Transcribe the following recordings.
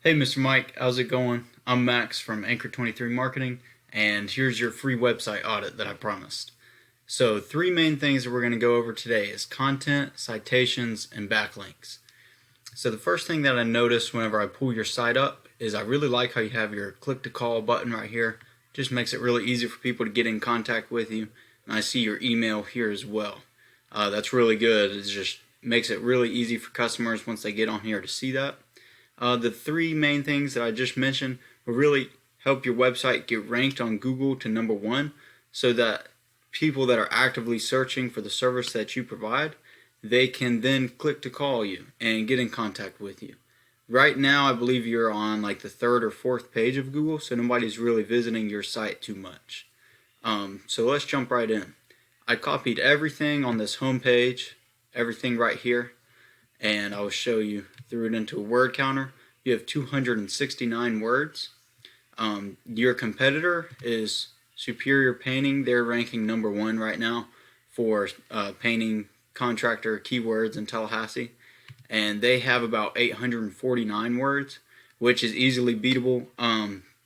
Hey, Mr. Mike, how's it going? I'm Max from Anchor 23 Marketing, and here's your free website audit that I promised. So, three main things that we're going to go over today is content, citations, and backlinks. So, the first thing that I noticed whenever I pull your site up is I really like how you have your click to call button right here. Just makes it really easy for people to get in contact with you, and I see your email here as well. That's really good. It just makes it really easy for customers once they get on here to see that. The three main things that I just mentioned will really help your website get ranked on Google to number one, so that people that are actively searching for the service that you provide, they can then click to call you and get in contact with you. Right now, I believe you're on like the third or fourth page of Google, so nobody's really visiting your site too much. So let's jump right in. I copied everything on this home page, everything right here, and I will show you. Threw it into a word counter. You have 269 words. Your competitor is Superior Painting. They're ranking number one right now for painting contractor keywords in Tallahassee, and they have about 849 words, which is easily beatable.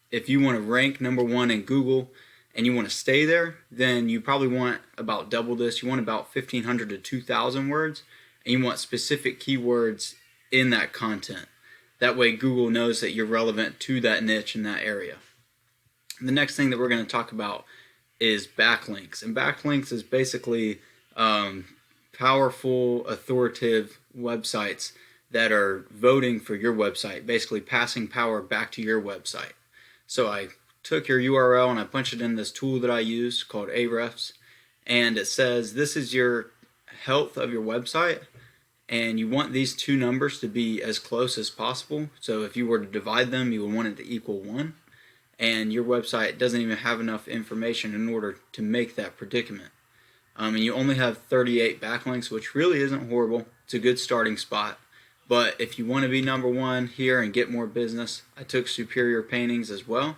If you want to rank number one in Google and you want to stay there, then you probably want about double this. You want about 1,500 to 2,000 words, and you want specific keywords in that content. That way Google knows that you're relevant to that niche in that area. The next thing that we're going to talk about is backlinks. And backlinks is basically powerful, authoritative websites that are voting for your website, basically passing power back to your website. So I took your URL and I punched it in this tool that I use called Ahrefs, and it says this is your health of your website, and you want these two numbers to be as close as possible. So if you were to divide them, you would want it to equal 1, and your website doesn't even have enough information in order to make that predicament. And you only have 38 backlinks, which really isn't horrible. It's a good starting spot. But if you want to be number one here and get more business, I took Superior Paintings as well,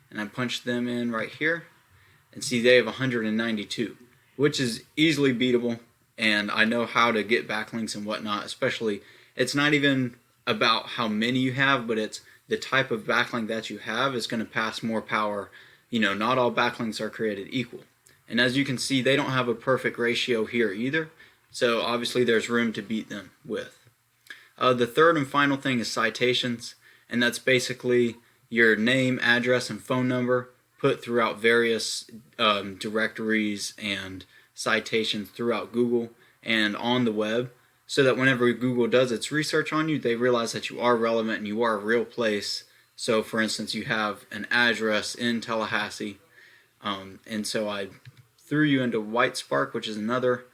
and I punched them in right here, and see they have 192, which is easily beatable. And I know how to get backlinks and whatnot. Especially, it's not even about how many you have, but it's the type of backlink that you have is going to pass more power. Not all backlinks are created equal. And as you can see, they don't have a perfect ratio here either. So obviously there's room to beat them with. The third and final thing is citations. And that's basically your name, address, and phone number put throughout various directories and citations throughout Google and on the web, so that whenever Google does its research on you, they realize that you are relevant and you are a real place. So for instance, you have an address in Tallahassee, and so I threw you into WhiteSpark, which is another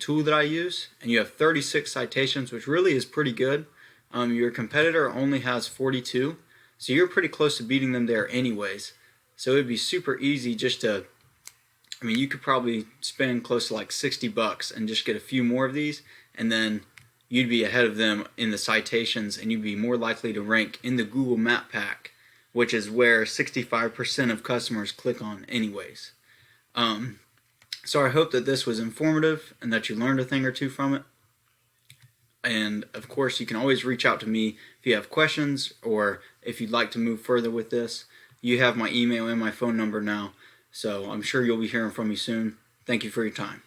tool that I use, and you have 36 citations, which really is pretty good. Your competitor only has 42, so you're pretty close to beating them there anyways. So it'd be super easy just to, you could probably spend close to like $60 and just get a few more of these, and then you'd be ahead of them in the citations, and you'd be more likely to rank in the Google Map Pack, which is where 65% of customers click on anyways. So I hope that this was informative and that you learned a thing or two from it. And of course, you can always reach out to me if you have questions or if you'd like to move further with this. You have my email and my phone number now. So I'm sure you'll be hearing from me soon. Thank you for your time.